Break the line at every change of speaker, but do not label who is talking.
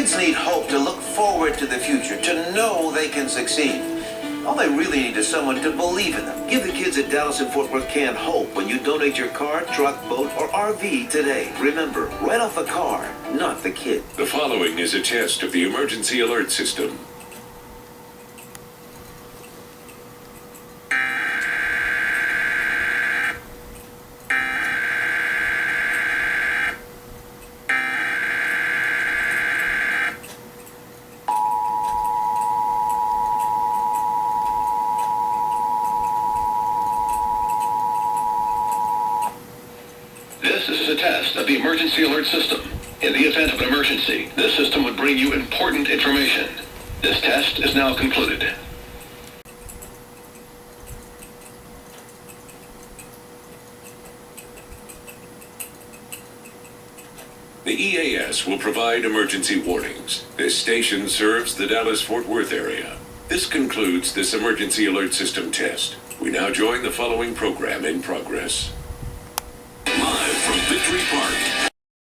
Kids need hope to look forward to the future, to know they can succeed. All they really need is someone to believe in them. Give the kids at Dallas and Fort Worth Can hope when you donate your car, truck, boat, or RV today. Remember, write off the car, not the kid.
The following is a test of the emergency alert system.
This is a test of the emergency alert system. In the event of an emergency, this system would bring you important information. This test is now concluded.
The EAS will provide emergency warnings. This station serves the Dallas-Fort Worth area. This concludes this emergency alert system test. We now join the following program in progress. Live from Victory Park.